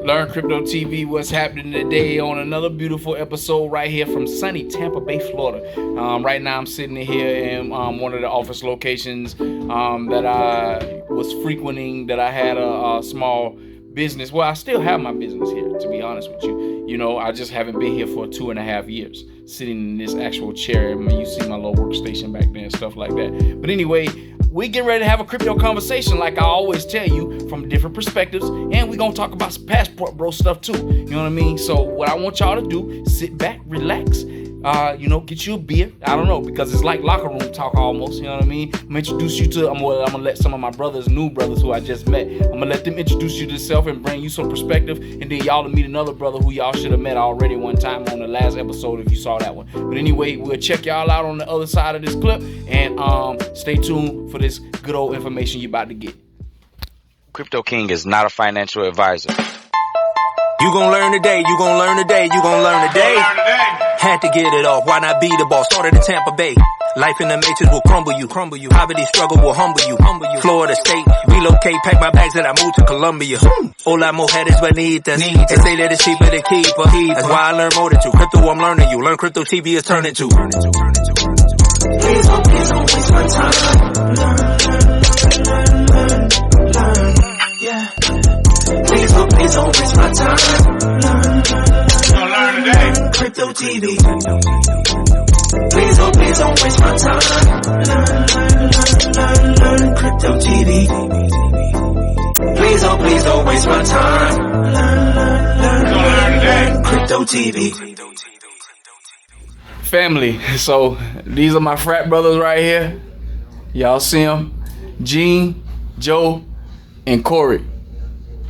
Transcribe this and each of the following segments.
Learn Crypto TV, what's happening today on another beautiful episode right here from sunny Tampa Bay, Florida. Right now I'm sitting here in one of the office locations that I was frequenting, that I had a small business. Well, I still have my business here, to be honest with you. You know, I just haven't been here for 2.5 years, sitting in this actual chair. I mean, you see my little workstation back there and stuff like that. But anyway, we get ready to have a crypto conversation, like I always tell you, from different perspectives, and we're gonna talk about some passport bro stuff too. You know what I mean? So what I want y'all to do, sit back, relax, get you a beer. I don't know, because it's like locker room talk almost. You know what I mean? I'm gonna introduce you to. I'm gonna let some of my new brothers who I just met. I'm gonna let them introduce you to themselves and bring you some perspective, and then y'all will meet another brother who y'all should have met already one time on the last episode if you saw that one. But anyway, we'll check y'all out on the other side of this clip, and stay tuned for this good old information you're about to get. Crypto King is not a financial advisor. You gon' learn today, you gon' learn today, you gon' learn today. Had to get it off, why not be the boss? Started in Tampa Bay. Life in the matrix will crumble you. Poverty struggle will humble you. Florida State, relocate, pack my bags and I moved to Colombia. Hola mujeres bonitas, they say that it's cheaper to keep her. That's why I learn more than you. Crypto I'm learning you. Learn Crypto TV is turning to. Please don't waste my time. Learn, yeah. Please don't waste my time. Learn today. Crypto TV. Please don't waste my time. Learn Crypto TV. Please don't waste my time. Learn Crypto TV. Family, so these are my frat brothers right here. Y'all see them? Gene, Joe, and Corey.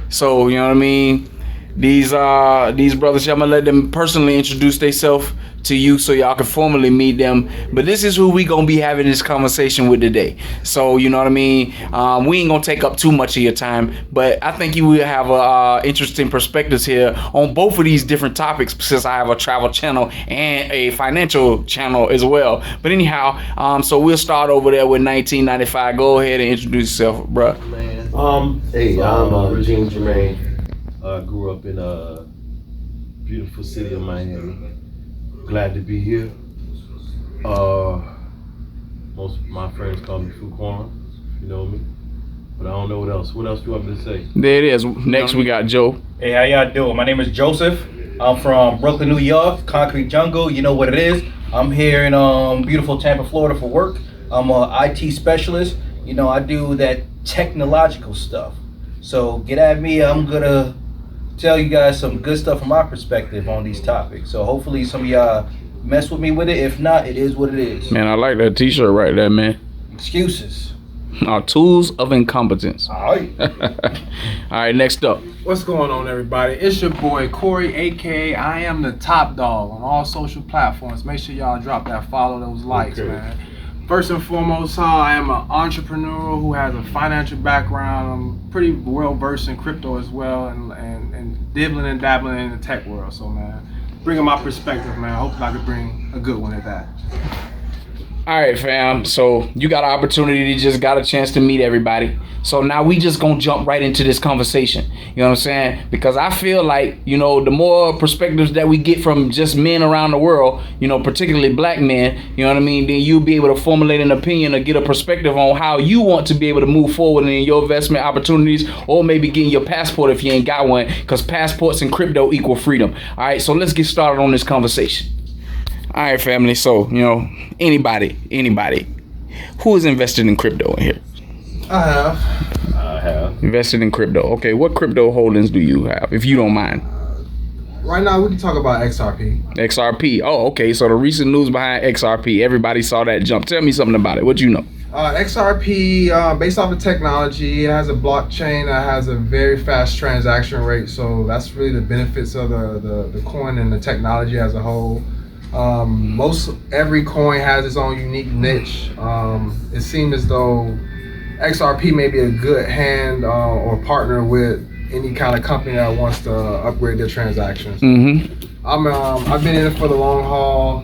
So, you know what I mean? These brothers, I'm gonna let them personally introduce themselves to you so y'all can formally meet them. But this is who we gonna be having this conversation with today. So, you know what I mean? We ain't gonna take up too much of your time, but I think you will have interesting perspectives here on both of these different topics, since I have a travel channel and a financial channel as well. But anyhow, so we'll start over there with 1995. Go ahead and introduce yourself, bruh. Hey, I'm Gene Jermaine. I grew up in a beautiful city of Miami. Glad to be here. Most of my friends call me Fuquan, you know me. But I don't know what else. What else do you want me to say? There it is. Next we got Joe. Hey, how y'all doing? My name is Joseph. I'm from Brooklyn, New York, Concrete Jungle. You know what it is. I'm here in beautiful Tampa, Florida for work. I'm an IT specialist. You know, I do that technological stuff. So get at me. I'm gonna tell you guys some good stuff from my perspective on these topics. So hopefully some of y'all mess with me with it. If not, it is what it is. Man, I like that t-shirt right there, man. Excuses. Our tools of incompetence. All right. All right, next up. What's going on, everybody? It's your boy Corey, aka I am the top dog on all social platforms. Make sure y'all drop that follow, those likes, man. First and foremost, I am an entrepreneur who has a financial background. I'm pretty well versed in crypto as well, and dibbling and dabbling in the tech world. So, man, bringing my perspective, man. Hopefully I could bring a good one at that. All right, fam. So you got an opportunity to just got a chance to meet everybody. So now we just gonna jump right into this conversation. You know what I'm saying? Because I feel like, you know, the more perspectives that we get from just men around the world, you know, particularly black men, you know what I mean, then you'll be able to formulate an opinion or get a perspective on how you want to be able to move forward in your investment opportunities, or maybe getting your passport if you ain't got one, because passports and crypto equal freedom. All right, so let's get started on this conversation. All right, family. So, you know, anybody who is invested in crypto in here? I have. Invested in crypto. Okay, what crypto holdings do you have, if you don't mind? Right now, we can talk about XRP. XRP. Oh, okay. So the recent news behind XRP, everybody saw that jump. Tell me something about it. What you know? XRP, based off of technology, it has a blockchain that has a very fast transaction rate. So that's really the benefits of the coin and the technology as a whole. Most every coin has its own unique niche. It seems as though XRP may be a good hand or partner with any kind of company that wants to upgrade their transactions. I've been in it for the long haul.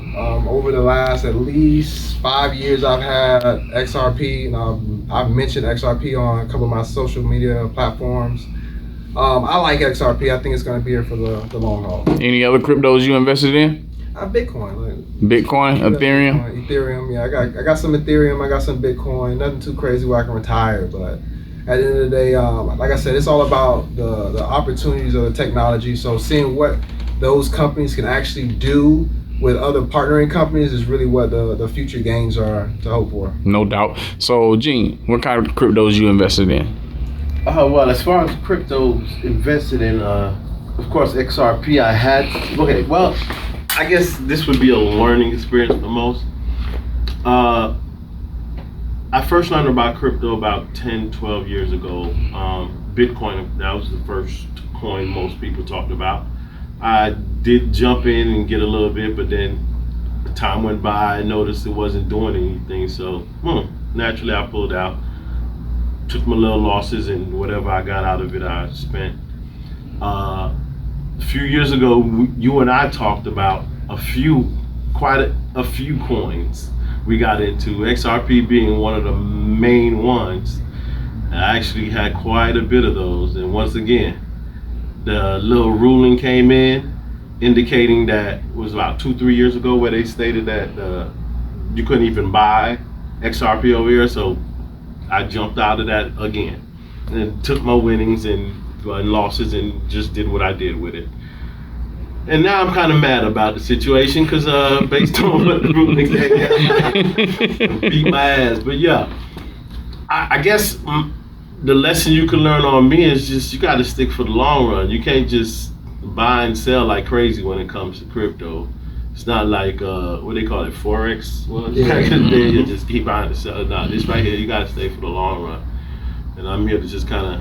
Over the last at least 5 years, I've had XRP. I've mentioned XRP on a couple of my social media platforms. I like XRP. I think it's going to be here for the long haul. Any other cryptos you invested in? Bitcoin. Bitcoin, Ethereum? Ethereum, yeah. I got some Ethereum. I got some Bitcoin. Nothing too crazy where I can retire, but at the end of the day, like I said, it's all about the opportunities of the technology. So seeing what those companies can actually do with other partnering companies is really what the future gains are to hope for. No doubt. So, Gene, what kind of cryptos you invested in? Well, as far as cryptos invested in, of course, XRP I had. Okay, well, I guess this would be a learning experience for most. I first learned about crypto about 10, 12 years ago. Bitcoin, that was the first coin most people talked about. I did jump in and get a little bit, but then the time went by, I noticed it wasn't doing anything. So naturally I pulled out, took my little losses, and whatever I got out of it, I spent. A few years ago, you and I talked about quite a few coins we got into, XRP being one of the main ones. I actually had quite a bit of those, and once again, the little ruling came in indicating that it was about 2-3 years ago where they stated that you couldn't even buy XRP over here, so I jumped out of that again and took my winnings and losses and just did what I did with it. And now I'm kind of mad about the situation because based on what the ruling came, beat my ass. But yeah, I guess the lesson you can learn on me is just you got to stick for the long run. You can't just buy and sell like crazy when it comes to crypto. It's not like what they call it, Forex. Well, back in the day, you just keep buying and selling. No, this right here, you got to stay for the long run. And I'm here to just kind of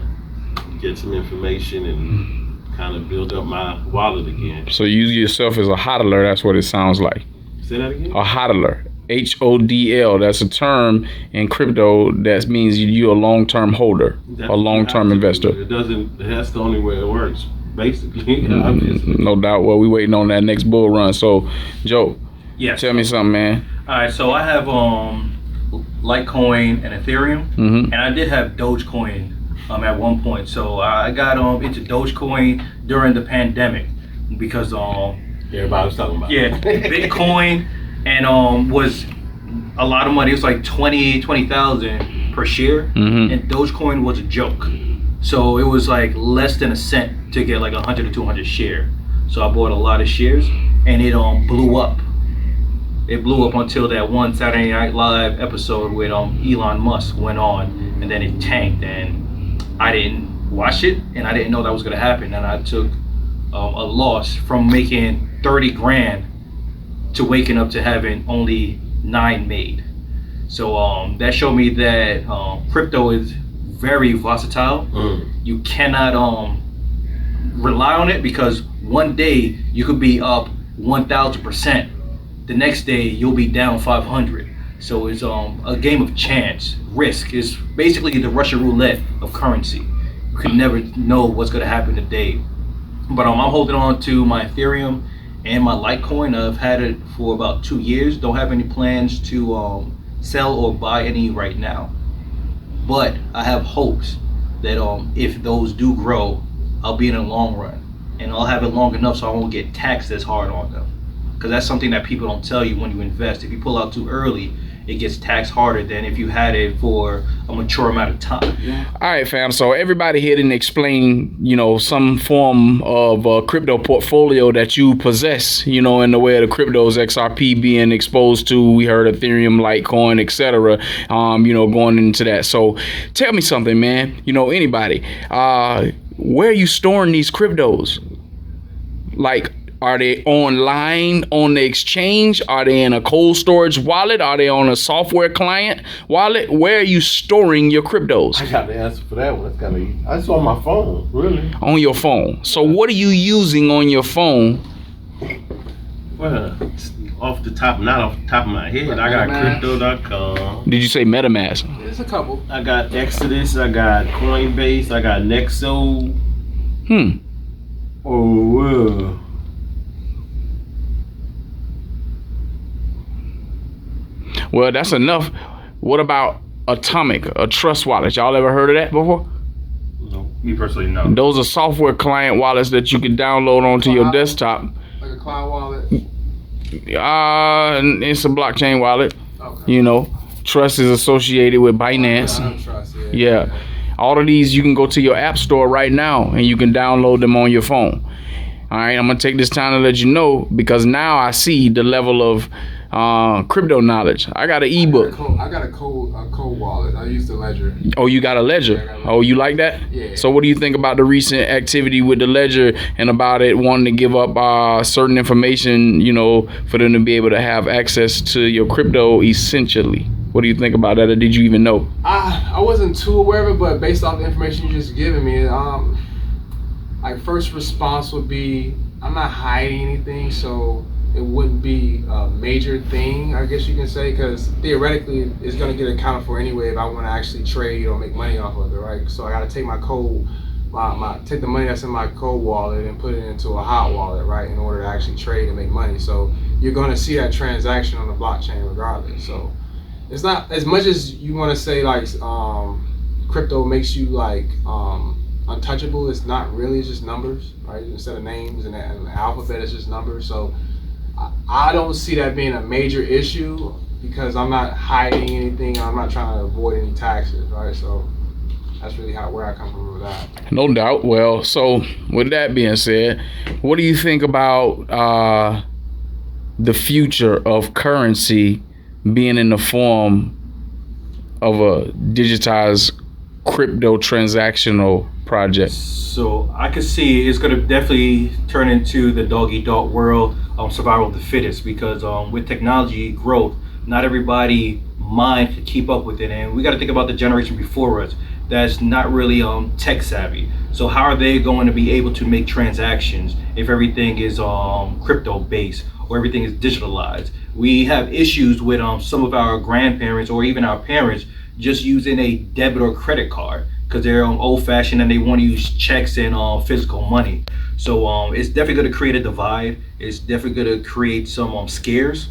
get some information and kind of build up my wallet again. So you use yourself as a hodler. That's what it sounds like. Say that again? A hodler. HODL. That's a term in crypto that means you're a long-term holder, a long-term investor. It doesn't. That's the only way it works, basically. No doubt. Well, we waiting on that next bull run. So, Joe, tell me something, man. All right, so I have Litecoin and Ethereum, and I did have Dogecoin at one point. So I got into Dogecoin during the pandemic because everybody was talking about it. Bitcoin and was a lot of money. It was like 20,000 per share, and Dogecoin was a joke. So it was like less than a cent to get like 100 or 200 share. So I bought a lot of shares, and it blew up. It blew up until that one Saturday Night Live episode with Elon Musk went on, and then it tanked, and I didn't watch it, and I didn't know that was gonna happen, and I took a loss from making 30 grand to waking up to having only 9 made. So that showed me that crypto is very versatile. You cannot rely on it because one day you could be up 1,000%. The next day you'll be down 500. So it's a game of chance. Risk is basically the Russian roulette of currency. You can never know what's gonna happen today. But I'm holding on to my Ethereum and my Litecoin. I've had it for about 2 years. Don't have any plans to sell or buy any right now. But I have hopes that if those do grow, I'll be in the long run. And I'll have it long enough so I won't get taxed as hard on them. Because that's something that people don't tell you when you invest. If you pull out too early, it gets taxed harder than if you had it for a mature amount of time. All right, fam. So everybody here didn't explain, some form of crypto portfolio that you possess, in the way of the cryptos, XRP being exposed to. We heard Ethereum, Litecoin, etc. Going into that. So tell me something, man. Anybody, where are you storing these cryptos? Like, are they online on the exchange? Are they in a cold storage wallet? Are they on a software client wallet? Where are you storing your cryptos? I got the answer for that one. That's on my phone, really. On your phone. So what are you using on your phone? Well, not off the top of my head, I got crypto.com. Did you say MetaMask? There's a couple. I got Exodus, I got Coinbase, I got Nexo. Well, that's enough. What about Atomic, a trust wallet? Y'all ever heard of that before? No. Me personally, no. Those are software client wallets that you can download onto your desktop. Like a cloud wallet. It's a blockchain wallet. Okay. You know, trust is associated with Binance. I don't trust. Yeah. All of these, you can go to your app store right now and you can download them on your phone. All right, I'm gonna take this time to let you know because now I see the level of crypto knowledge. I got an ebook. I got a code wallet. I use the Ledger. Oh, you got a Ledger? Oh, you like that? Yeah. So what do you think about the recent activity with the Ledger and about it wanting to give up certain information, you know, for them to be able to have access to your crypto essentially? What do you think about that, or did you even know? I wasn't too aware of it, but based off the information you just given me, like first response would be, I'm not hiding anything, so it wouldn't be a major thing, I guess you can say, because theoretically it's going to get accounted for anyway if I want to actually trade or make money off of it, right? So I got to take my code, take the money that's in my code wallet and put it into a hot wallet, right, in order to actually trade and make money. So you're going to see that transaction on the blockchain regardless. So it's not as much as you want to say like crypto makes you like untouchable. It's not really. It's just numbers, right? Instead of names and the alphabet, it's just numbers. So I don't see that being a major issue because I'm not hiding anything. I'm not trying to avoid any taxes, right? So that's really where I come from with that. No doubt. Well, so with that being said, what do you think about the future of currency being in the form of a digitized crypto transactional project? So I could see it's going to definitely turn into the dog-eat-dog world, survival of the fittest, because with technology growth, not everybody mind to keep up with it, and we got to think about the generation before us that's not really tech savvy. So how are they going to be able to make transactions if everything is crypto based or everything is digitalized? We have issues with some of our grandparents or even our parents just using a debit or credit card because they're old fashioned and they want to use checks and physical money. So it's definitely going to create a divide. It's definitely going to create some scares,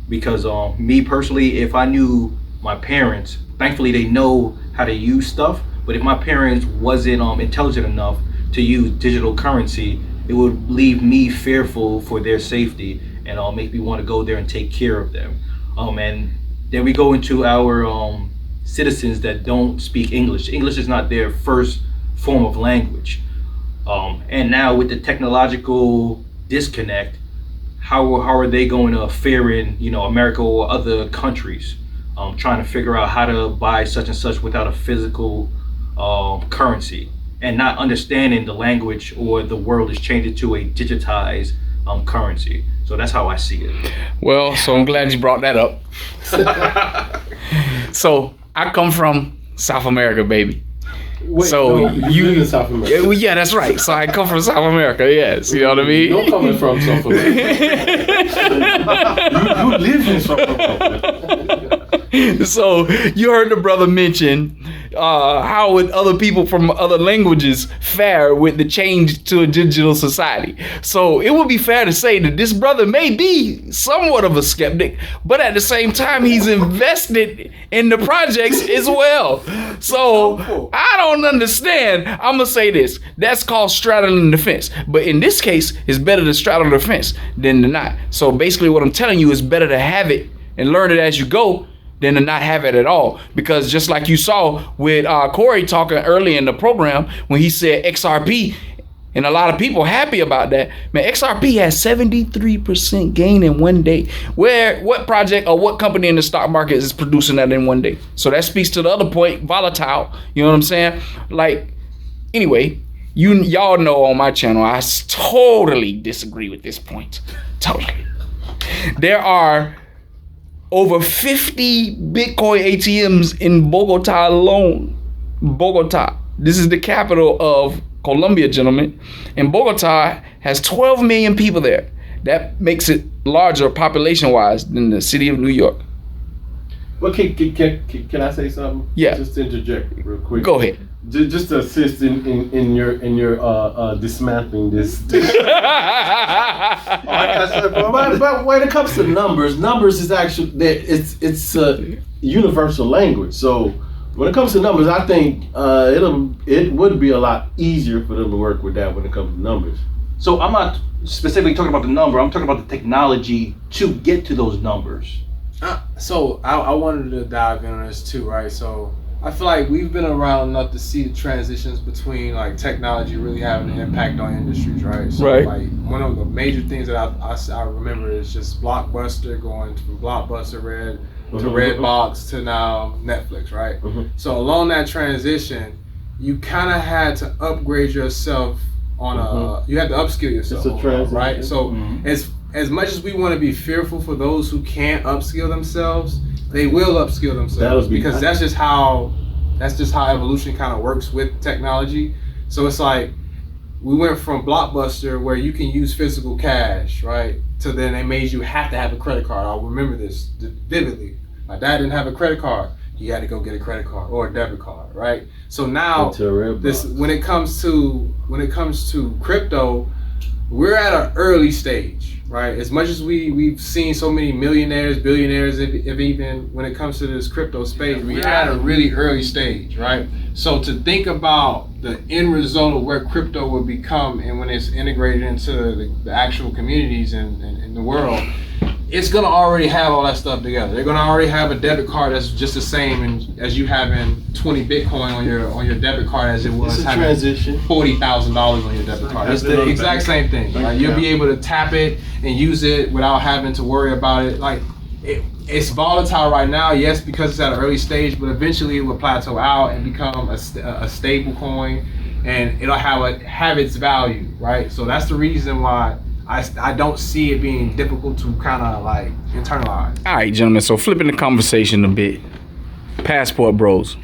because me personally, if I knew my parents, thankfully they know how to use stuff, but if my parents wasn't intelligent enough to use digital currency, it would leave me fearful for their safety and make me want to go there and take care of them. And then we go into our citizens that don't speak English. English is not their first form of language. And now with the technological disconnect, how are they going to fare in, America or other countries, trying to figure out how to buy such and such without a physical currency, and not understanding the language or the world is changing to a digitized currency. So that's how I see it. Well, so I'm glad you brought that up. So I come from South America, baby. Wait, so no, you live in South America. Yeah, that's right. So I come from South America. Yes, you know what I mean. You're coming from South America. you live in South America. So you heard the brother mention how would other people from other languages fare with the change to a digital society. So it would be fair to say that this brother may be somewhat of a skeptic, but at the same time, he's invested in the projects as well. So I don't understand. I'm going to say this. That's called straddling the fence. But in this case, it's better to straddle the fence than to not. So basically what I'm telling you is better to have it and learn it as you go than to not have it at all. Because just like you saw with Corey talking early in the program when he said XRP, and a lot of people happy about that. Man, XRP has 73% gain in one day. What project or what company in the stock market is producing that in one day? So that speaks to the other point, volatile. You know what I'm saying? Like, anyway, y'all know on my channel, I totally disagree with this point. Totally. There are over 50 Bitcoin ATMs in Bogota alone. Bogota. This is the capital of Colombia, gentlemen. And Bogota has 12 million people there. That makes it larger population-wise than the city of New York. Well, can I say something? Yeah. Just to interject real quick. Go ahead. Just to assist in your dismantling this. But when it comes to numbers is actually it's a universal language. So When it comes to numbers, I think it would be a lot easier for them to work with that when it comes to numbers. So I'm not specifically talking about the number. I'm talking about the technology to get to those numbers. So I wanted to dive in on this too, right? So I feel like we've been around enough to see the transitions between like technology really having an impact on industries, right? So Right. like one of the major things that I remember is just Blockbuster going from Blockbuster Red to Redbox to now Netflix, right? So along that transition, you kind of had to upgrade yourself on you had to upskill yourself, It's a transition. right? So as much as we want to be fearful for those who can't upskill themselves, they will upskill themselves because that's just how evolution kind of works with technology. So it's like we went from Blockbuster where you can use physical cash, right, to then they made you have to have a credit card. I'll remember this vividly. My dad didn't have a credit card. You had to go get a credit card or a debit card, right? So now this when it comes to crypto, we're at an early stage, right? As much as we've seen so many millionaires, billionaires, if even when it comes to this crypto space, we're at a really early stage, right? So to think about the end result of where crypto will become and when it's integrated into the actual communities in the world, it's gonna already have all that stuff together. They're gonna already have a debit card that's just the same as you having 20 Bitcoin on your debit card as it was having $40,000 on your debit card. It's the exact same thing. Right? You'll be able to tap it and use it without having to worry about it. Like it's volatile right now, yes, because it's at an early stage, but eventually it will plateau out and become a stable coin, and it'll have its value, right? So that's the reason why I don't see it being difficult to kind of like internalize. All right, gentlemen. So flipping the conversation a bit, passport bros.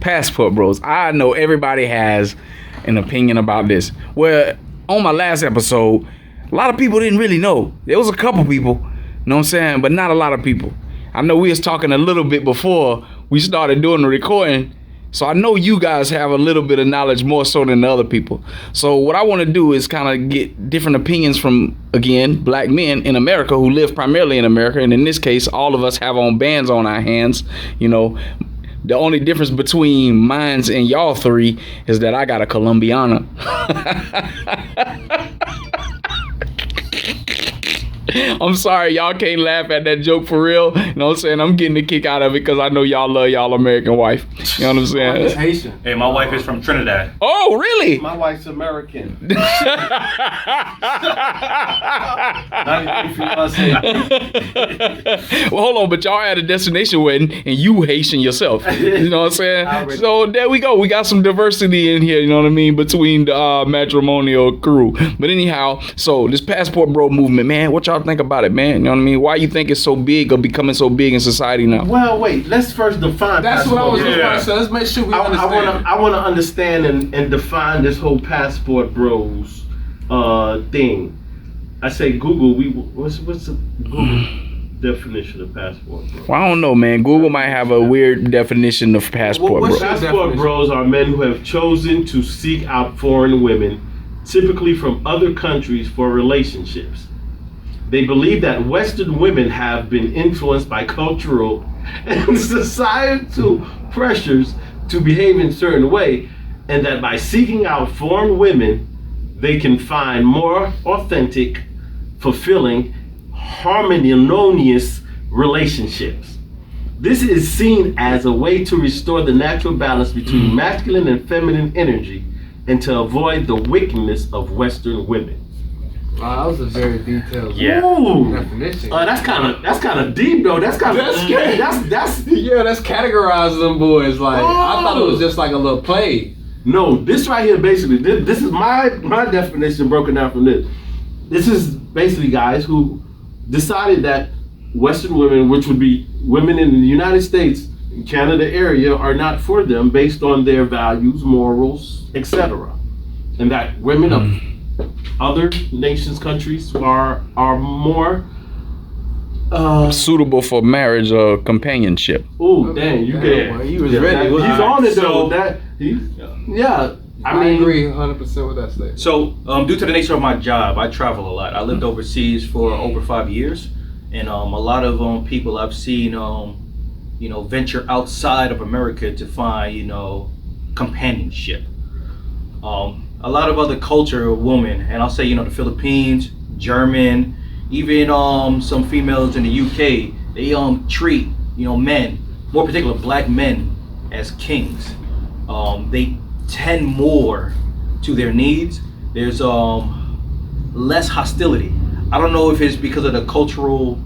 Passport bros. I know everybody has an opinion about this. Well, on my last episode, a lot of people didn't really know. There was a couple people, you know what I'm saying, but not a lot of people. I know we was talking a little bit before we started doing the recording. So I know you guys have a little bit of knowledge more so than the other people. So what I want to do is kind of get different opinions from, again, black men in America who live primarily in America. And in this case, all of us have on bands on our hands. You know, the only difference between mines and y'all three is that I got a Colombiana. I'm sorry, y'all can't laugh at that joke for real. You know what I'm saying? I'm getting a kick out of it because I know y'all love y'all American wife. You know what I'm saying? It's Haitian. Hey, my wife is from Trinidad. Oh, really? My wife's American. Well, hold on, but y'all had a destination wedding and you Haitian yourself. You know what I'm saying? So there we go. We got some diversity in here, you know what I mean, between the matrimonial crew. But anyhow, so this passport bro movement, man, what y'all think about it, man? You know what I mean? Why you think it's so big or becoming so big in society now? Well, wait, let's first define. That's what I was just going to say. Let's make sure we understand. I want to understand and define this whole passport bros thing. I say Google. What's the Google definition of passport bro? Well, I don't know, man. Google might have a weird definition of passport bro. Passport bros are men who have chosen to seek out foreign women, typically from other countries, for relationships. They believe that Western women have been influenced by cultural and societal pressures to behave in a certain way, and that by seeking out foreign women, they can find more authentic, fulfilling, harmonious relationships. This is seen as a way to restore the natural balance between masculine and feminine energy and to avoid the wickedness of Western women. Wow, that was a very detailed definition. That's kind of deep though. That's categorizing them boys. Like I thought it was just like a little play. No, this right here basically. This is my definition broken down from this. This is basically guys who decided that Western women, which would be women in the United States, Canada area, are not for them based on their values, morals, etc. And that women of other nations, countries are more suitable for marriage or companionship. Oh, dang, you get. He was ready. He's on it though. I agree 100% with that statement. So, due to the nature of my job, I travel a lot. I lived overseas for over 5 years, and a lot of people I've seen, venture outside of America to find, companionship. A lot of other culture women, and I'll say, the Philippines, German, even some females in the UK, they treat, men, more particular black men, as kings. They tend more to their needs. There's less hostility. I don't know if it's because of the cultural,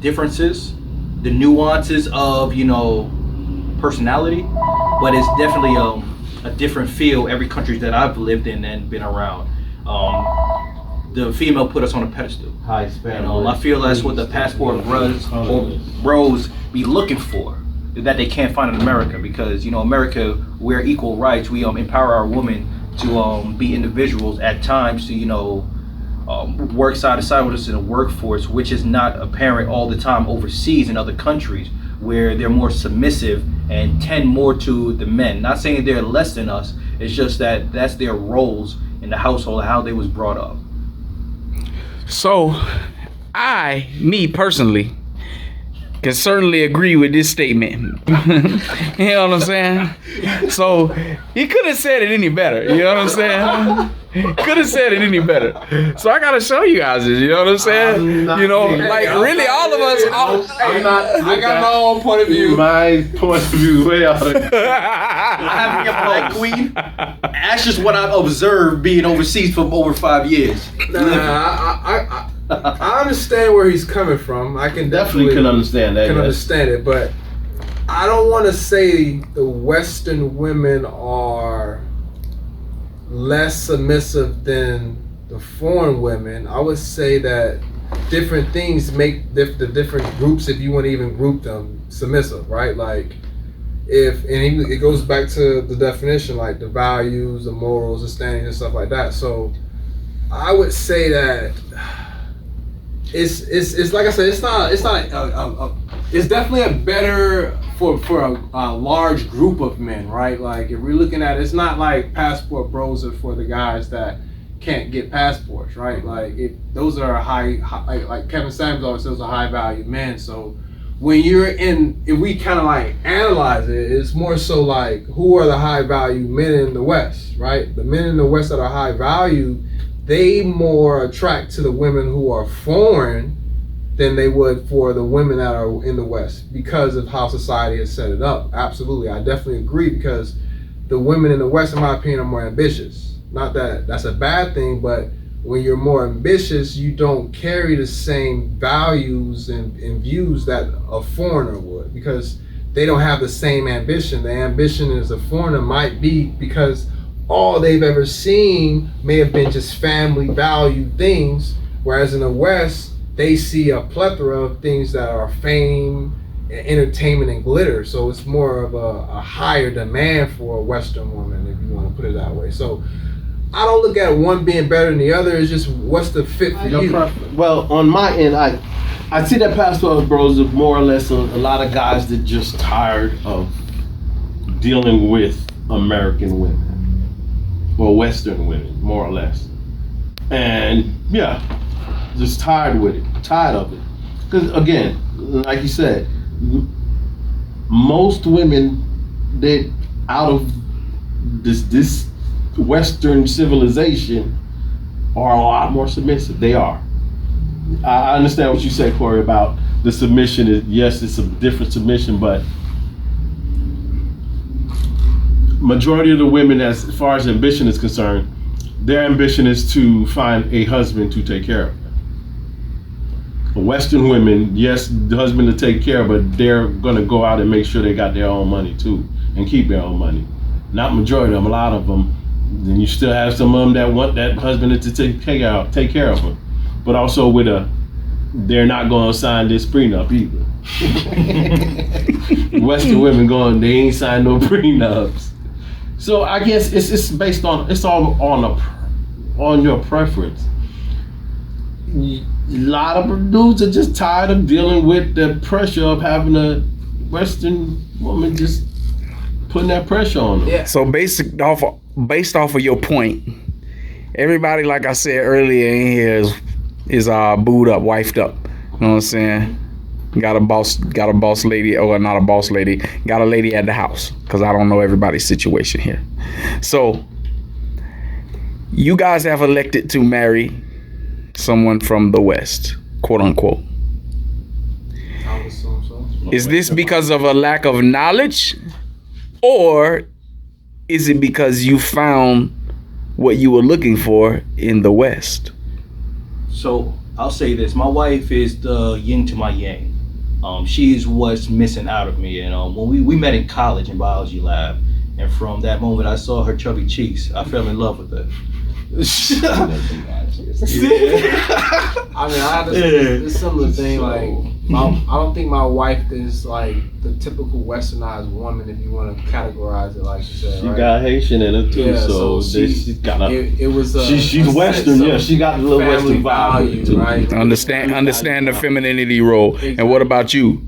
differences, the nuances of, personality, but it's definitely a different feel every country that I've lived in and been around. The female put us on a pedestal. High span. I feel that's what the passport bros be looking for, that they can't find in America, because America, we're equal rights. We empower our women to be individuals at times, to work side to side with us in the workforce, which is not apparent all the time overseas in other countries where they're more submissive and tend more to the men. Not saying they're less than us, it's just that that's their roles in the household, how they was brought up. So, me personally, can certainly agree with this statement. You know what I'm saying? So, he couldn't have said it any better. You know what I'm saying? Could have said it any better. So I gotta show you guys this. You know what I'm saying? Really, all of us. I got my own point of view. My point of view, way out of Having a black queen, that's just what I've observed being overseas for over 5 years. I understand where he's coming from. I can definitely understand that. Understand it, but I don't want to say the Western women are less submissive than the foreign women. I would say that different things make the different groups, if you want to even group them, submissive, right? Like, it goes back to the definition, like the values, the morals, the standings, and stuff like that. So I would say that it's like I said, it's definitely a better for a large group of men, right? Like, if we're looking at it, it's not like passport bros are for the guys that can't get passports, right? Like, those are like Kevin Samuels always says, those are high value men. So when if we kind of like analyze it, it's more so like, who are the high value men in the West, right? The men in the West that are high value, they more attract to the women who are foreign than they would for the women that are in the West, because of how society has set it up. Absolutely, I definitely agree, because the women in the West, in my opinion, are more ambitious. Not that that's a bad thing, but when you're more ambitious, you don't carry the same values and views that a foreigner would, because they don't have the same ambition. The ambition as a foreigner might be because all they've ever seen may have been just family value things, whereas in the West, they see a plethora of things that are fame, entertainment, and glitter. So it's more of a higher demand for a Western woman, if you want to put it that way. So I don't look at one being better than the other. It's just, what's the fit for you? Well, on my end, I see that passport bros are more or less a lot of guys that just tired of dealing with American women or Western women, more or less. And yeah, just tired of it. Because again, like you said, most women that out of this Western civilization are a lot more submissive. They are. I understand what you say, Corey, about the submission. Yes, it's a different submission, but majority of the women, as far as ambition is concerned, their ambition is to find a husband to take care of them. Western women, yes, the husband to take care of, but they're gonna go out and make sure they got their own money too, and keep their own money. Not majority of them, a lot of them. Then you still have some of them that want that husband to take care of them, but also they're not gonna sign this prenup either. Western women they ain't sign no prenups. So I guess it's based on, it's all on your preference. A lot of dudes are just tired of dealing with the pressure of having a Western woman just putting that pressure on them. Yeah. So based off of your point, everybody, like I said earlier in here, is booed up, wifed up. You know what I'm saying? got a boss lady, or not a boss lady, got a lady at the house, because I don't know everybody's situation here. So you guys have elected to marry someone from the West, quote unquote. I would assume so. Is this because of a lack of knowledge, or is it because you found what you were looking for in the West? So I'll say this: my wife is the yin to my yang. She is what's missing out of me. And when we met in college in biology lab, and from that moment I saw her chubby cheeks, I fell in love with her. I mean, I have this similar thing. Like, I don't think my wife is like the typical westernized woman, if you want to categorize it, like you said. She right? got Haitian in her too, Yeah, so she's got a. It was She's a Western, sense yeah. of She got a little family Western value, too. right? Understand the femininity role. And what about you?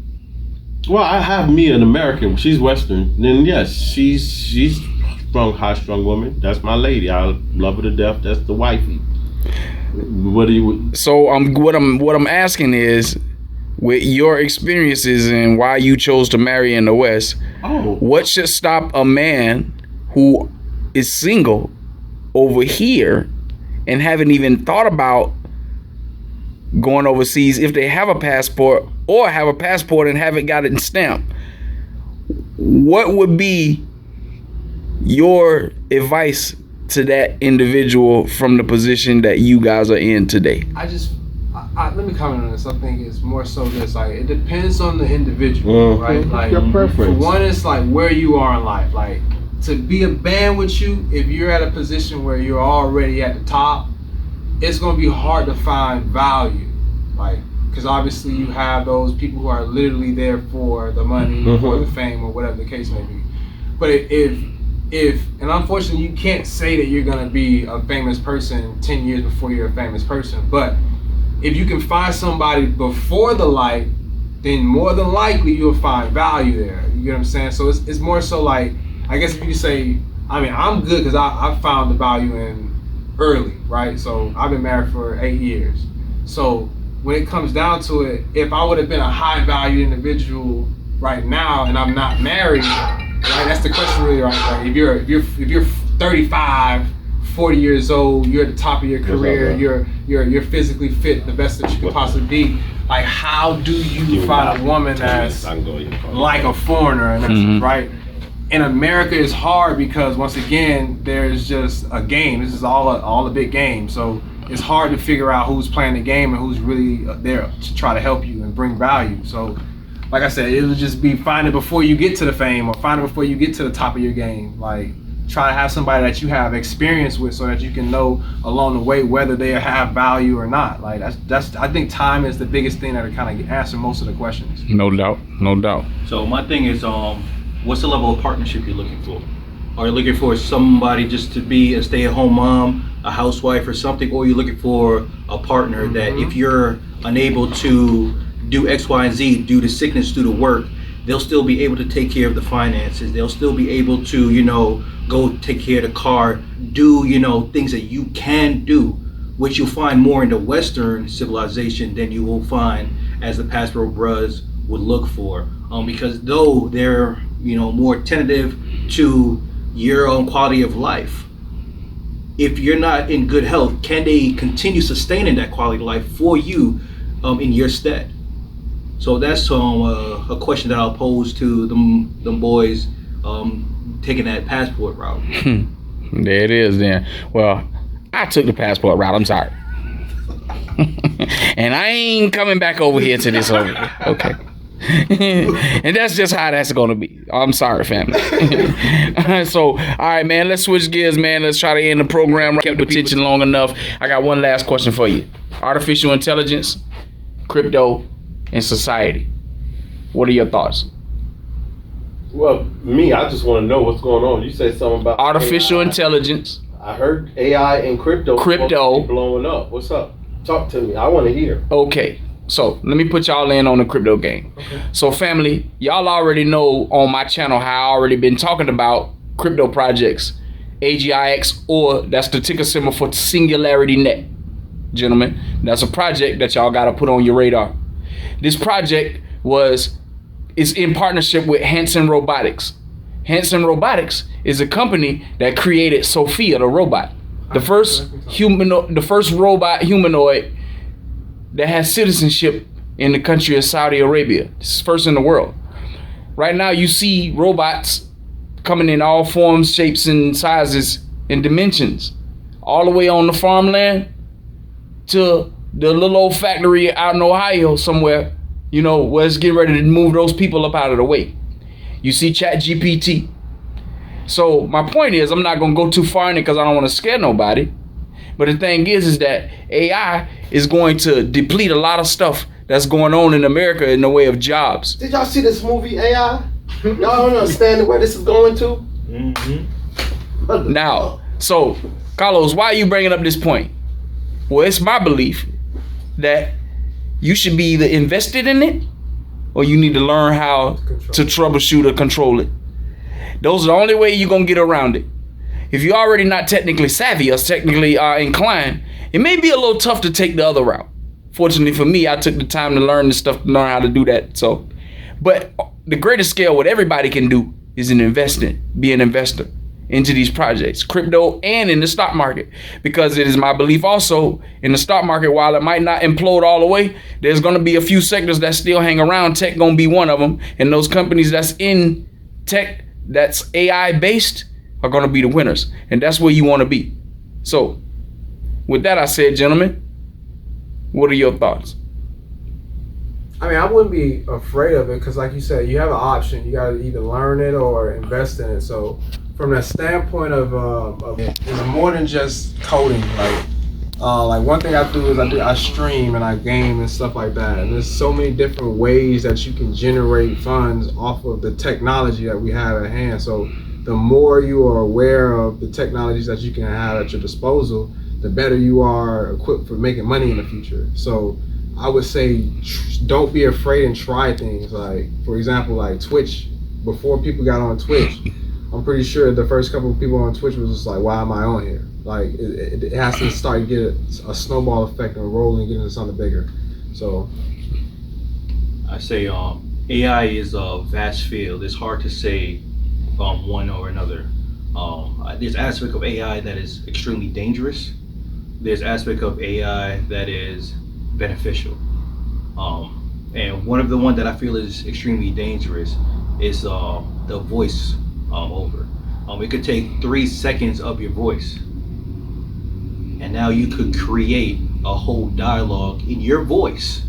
Well, I have me an American. She's Western. Then yes, she's strong, high-strung woman. That's my lady. I love her to death. That's the wifey. What do you? So what I'm asking is, with your experiences and why you chose to marry in the West, what should stop a man who is single over here and haven't even thought about going overseas, if they have a passport or have a passport and haven't got it stamped? What would be your advice to that individual from the position that you guys are in today? Let me comment on this. I think it's more so this, like, it depends on the individual, right? Like, your preference. For one, it's like where you are in life. Like, to be a band with you, if you're at a position where you're already at the top, it's going to be hard to find value. Like, because obviously you have those people who are literally there for the money, or the fame, or whatever the case may be. But if and unfortunately you can't say that you're going to be a famous person 10 years before you're a famous person, but if you can find somebody before the light, then more than likely you'll find value there. You get what I'm saying? So it's more so like, I guess if you could say, I mean, I'm good because I found the value in early, right? So I've been married for 8 years. So when it comes down to it, if I would have been a high value individual right now and I'm not married, right? That's the question really, right? Like, if you're 35, 40 years old, you're at the top of your career, you're physically fit, the best that you could possibly be. Like, how do you find a woman that's like a foreigner, in essence, right? In America, it's hard because, once again, there's just a game. This is all a big game. So it's hard to figure out who's playing the game and who's really there to try to help you and bring value. So, like I said, it would just be find it before you get to the fame, or find it before you get to the top of your game. Like, try to have somebody that you have experience with, so that you can know along the way whether they have value or not. Like, that's I think time is the biggest thing that kind of answer most of the questions. No doubt. So my thing is, what's the level of partnership you're looking for? Are you looking for somebody just to be a stay-at-home mom, a housewife or something, or are you looking for a partner that if you're unable to do X, Y, and Z due to sickness, due to work, they'll still be able to take care of the finances. They'll still be able to, go take care of the car, do, things that you can do, which you'll find more in the Western civilization than you will find as the passport bros would look for. Because though they're, more tentative to your own quality of life, if you're not in good health, can they continue sustaining that quality of life for you in your stead? So that's a question that I'll pose to them boys taking that passport route. There it is then. Well, I took the passport route. I'm sorry. And I ain't coming back over here to this over here. Okay. And that's just how that's going to be. I'm sorry, family. So, all right, man, let's switch gears, man. Let's try to end the program. Kept the attention long enough. I got one last question for you. Artificial intelligence, crypto, and society. What are your thoughts? Well, I just want to know what's going on. You said something about artificial AI. Intelligence. I heard AI and crypto blowing up. What's up? Talk to me. I want to hear. Okay. So let me put y'all in on the crypto game. Okay. So family, y'all already know on my channel how I already been talking about crypto projects, AGIX, or that's the ticker symbol for Singularity Net. Gentlemen, that's a project that y'all got to put on your radar. This project is in partnership with Hanson Robotics. Hanson Robotics is a company that created Sophia, the robot, the first robot humanoid that has citizenship in the country of Saudi Arabia. This is first in the world. Right now, you see robots coming in all forms, shapes, and sizes and dimensions, all the way on the farmland to the little old factory out in Ohio somewhere, where it's getting ready to move those people up out of the way. You see ChatGPT. So my point is, I'm not going to go too far in it because I don't want to scare nobody. But the thing is that AI is going to deplete a lot of stuff that's going on in America in the way of jobs. Did y'all see this movie AI? Y'all don't understand where this is going to? Mm-hmm. Now, so Carlos, why are you bringing up this point? Well, it's my belief that you should be either invested in it or you need to learn how to troubleshoot or control it. Those are the only way you're going to get around it. If you're already not technically savvy or technically inclined, it may be a little tough to take the other route. Fortunately for me, I took the time to learn this stuff, to learn how to do that. So, but the greatest scale, what everybody can do is be an investor into these projects, crypto and in the stock market. Because it is my belief also in the stock market, while it might not implode all the way, there's going to be a few sectors that still hang around. Tech going to be one of them. And those companies that's in tech, that's AI based, are going to be the winners. And that's where you want to be. So with that, I said, gentlemen, what are your thoughts? I mean, I wouldn't be afraid of it because, like you said, you have an option. You got to either learn it or invest in it. So from the standpoint of more than just coding, like one thing I do is I stream and I game and stuff like that. And there's so many different ways that you can generate funds off of the technology that we have at hand. So the more you are aware of the technologies that you can have at your disposal, the better you are equipped for making money in the future. So I would say don't be afraid and try things. Like, for example, like Twitch. Before people got on Twitch, I'm pretty sure the first couple of people on Twitch was just like, why am I on here? Like, it has to start to get a snowball effect and roll and get into something bigger. So I say AI is a vast field. It's hard to say one or another. There's aspect of AI that is extremely dangerous. There's aspect of AI that is beneficial. And one of the ones that I feel is extremely dangerous is the voice over. It could take 3 seconds of your voice, and now you could create a whole dialogue in your voice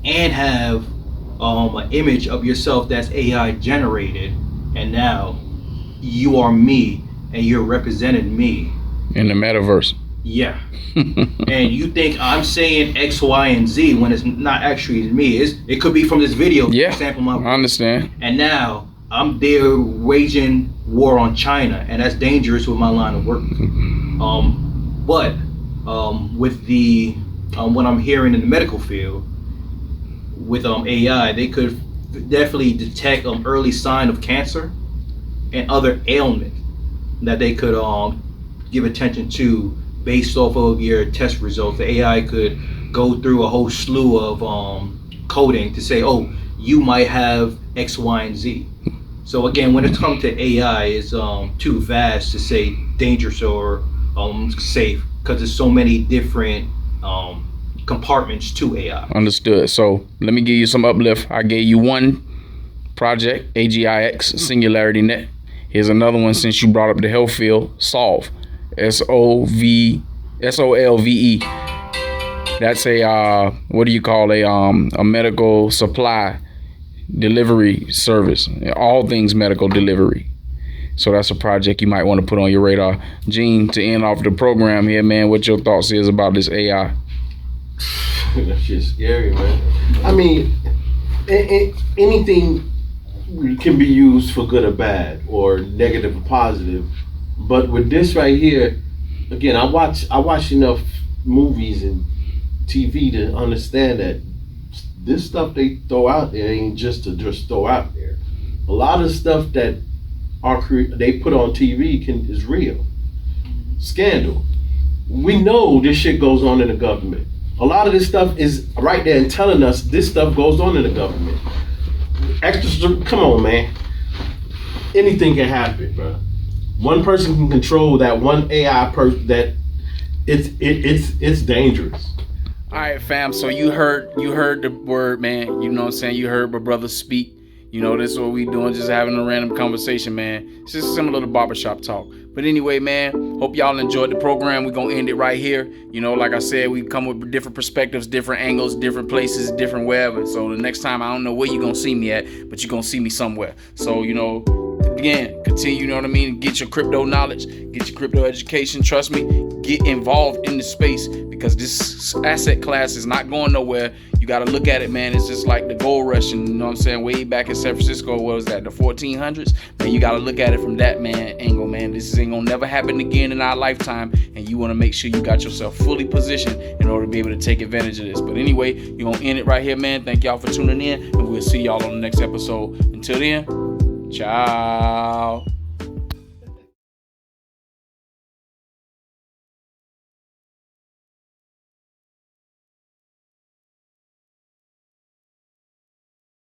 and have an image of yourself that's AI generated, and now you are me and you're representing me in the metaverse. Yeah. And you think I'm saying X, Y, and Z when it's not actually me. It could be from this video. Yeah, for example, I understand. And now I'm there waging war on China, and that's dangerous with my line of work. But with the what I'm hearing in the medical field with AI, they could definitely detect early sign of cancer and other ailment that they could give attention to based off of your test results. The AI could go through a whole slew of coding to say, oh, you might have X, Y, and Z. So again, when it comes to AI, it's too vast to say dangerous or safe, because there's so many different compartments to AI. Understood. So let me give you some uplift. I gave you one project, AGIX, Singularity Net. Here's another one since you brought up the health field, Solve. SOLVE. That's a what do you call a medical supply delivery service, all things medical delivery. So that's a project you might want to put on your radar. Gene, to end off the program here, man, what your thoughts is about this AI? That shit's scary, man. I mean, anything can be used for good or bad, or negative or positive. But with this right here, again, I watch enough movies and TV to understand that this stuff they throw out there ain't just to just throw out there. A lot of stuff that they put on TV is real. Scandal. We know this shit goes on in the government. A lot of this stuff is right there and telling us this stuff goes on in the government. Come on, man. Anything can happen, bro. One person can control that one AI person. That it's dangerous. All right, fam. So you heard the word, man. You know what I'm saying? You heard my brother speak. You know, this is what we doing, just having a random conversation, man. It's just similar to barbershop talk. But anyway, man, hope y'all enjoyed the program. We're going to end it right here. You know, like I said, we come with different perspectives, different angles, different places, different wherever. So the next time, I don't know where you're going to see me at, but you're going to see me somewhere. So, you know, again, continue, you know what I mean? Get your crypto knowledge, get your crypto education. Trust me, get involved in the space because this asset class is not going nowhere. You got to look at it, man. It's just like the gold rush, and you know what I'm saying? Way back in San Francisco, what was that, the 1400s? Man, you got to look at it from that, man, angle, man. This ain't going to never happen again in our lifetime, and you want to make sure you got yourself fully positioned in order to be able to take advantage of this. But anyway, you're going to end it right here, man. Thank y'all for tuning in, and we'll see y'all on the next episode. Until then, ciao.